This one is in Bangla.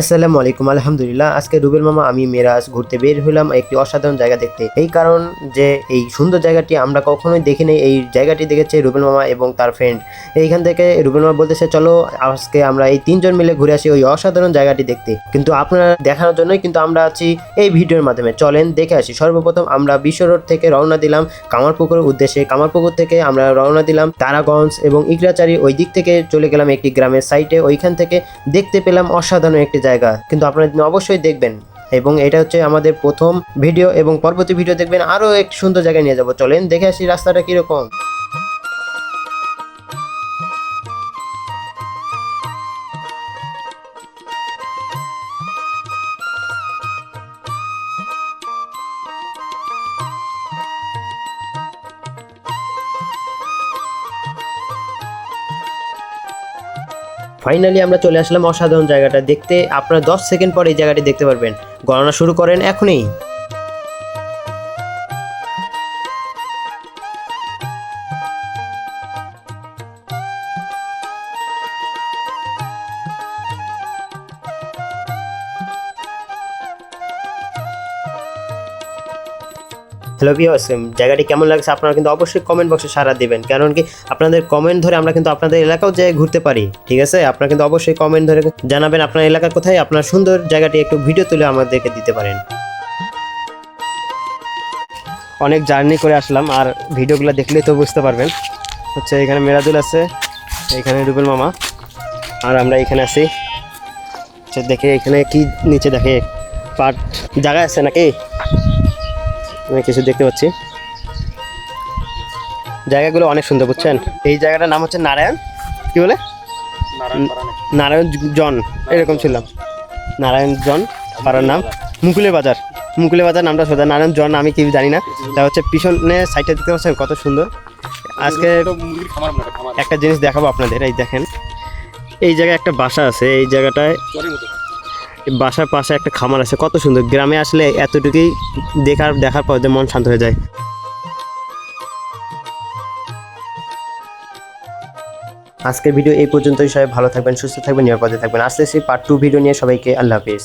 আসসালামু আলাইকুম। আলহামদুলিল্লাহ। আজকে রুবেল মামা আমি মেরাজ ঘুরতে বের হলাম একটি অসাধারণ জায়গা দেখতে। এই কারণ যে এই সুন্দর জায়গাটি আমরা কখনোই দেখিনি। এই জায়গাটি দেখেছে রুবেল মামা এবং তার ফ্রেন্ড। এইখান থেকে রুবেল মামা বলতেছে চলো আজকে আমরা এই তিনজন মিলে ঘুরে আসি ওই অসাধারণ জায়গাটি দেখতে। কিন্তু আপনারা দেখানোর জন্যই কিন্তু আমরা আছি এই ভিডিওর মাধ্যমে। চলেন দেখে আসি। সর্বপ্রথম আমরা বিশ্ব রোড থেকে রওনা দিলাম কামারপুকুরের উদ্দেশ্যে। কামারপুকুর থেকে আমরা রওনা দিলাম তারাগঞ্জ এবং ইকরাচারি, ওই দিক থেকে চলে গেলাম একটি গ্রামের সাইটে। ওইখান থেকে দেখতে পেলাম অসাধারণ একটি জায়গা, কিন্তু আপনারা অবশ্যই দেখবেন। এবং এটা হচ্ছে আমাদের প্রথম ভিডিও, এবং পরবর্তী ভিডিও দেখবেন আরো এক সুন্দর জায়গায় নিয়ে যাব। চলেন দেখে আসি রাস্তাটা কিরকম। ফাইনালি আমরা চলে আসলাম অসাধারণ জায়গাটা দেখতে। আপনারা 10 সেকেন্ড পরে এই জায়গাটি দেখতে পারবেন। গণনা শুরু করেন এখনই। হ্যালো ভিউয়ার্স, জায়গাটি কেমন লাগছে আপনারা কিন্তু অবশ্যই কমেন্ট বক্সে সাড়া দিবেন, কারণ কি আপনাদের কমেন্ট ধরে আমরা কিন্তু আপনাদের এলাকাও যেয়ে ঘুরতে পারি। ঠিক আছে, আপনারা কিন্তু অবশ্যই কমেন্ট ধরে জানাবেন আপনার এলাকা কোথায়, আপনার সুন্দর জায়গাটি একটু ভিডিও তুলে আমাদেরকে দিতে পারেন। অনেক জার্নি করে আসলাম, আর ভিডিওগুলো দেখলেই তো বুঝতে পারবেন। হচ্ছে এখানে মেরাজুল আছে, এখানে রুবেল মামা, আর আমরা এখানে আছি। দেখে এখানে কি নিচে দেখে পাট জায়গা আছে নাকি, আমি কিছু দেখতে পাচ্ছি। জায়গাগুলো অনেক সুন্দর, বুঝছেন। এই জায়গাটার নাম হচ্ছে নারায়ণ, কি বলে নারায়ণ জন, এরকম ছিলাম। নারায়ণ জন পাড়ার নাম। মুকুলে বাজার, মুকুলে বাজার নামটা সোজা, নারায়ণ জন আমি কি জানি না। তা হচ্ছে পিছনে সাইডটা দেখতে পাচ্ছেন কত সুন্দর। আজকে একটা জিনিস দেখাবো আপনাদের। এই দেখেন, এই জায়গায় একটা বাসা আছে, এই জায়গাটায় বাসার পাশে একটা খামার আছে, কত সুন্দর। গ্রামে আসলে এতটুকুই দেখার পর যে মন শান্ত হয়ে যায়। আজকের ভিডিও এই পর্যন্তই। সবাই ভালো থাকবেন, সুস্থ থাকবেন, নিরাপদে থাকবেন। আসতেছি পার্ট 2 ভিডিও নিয়ে। সবাইকে আল্লাহ হাফিজ।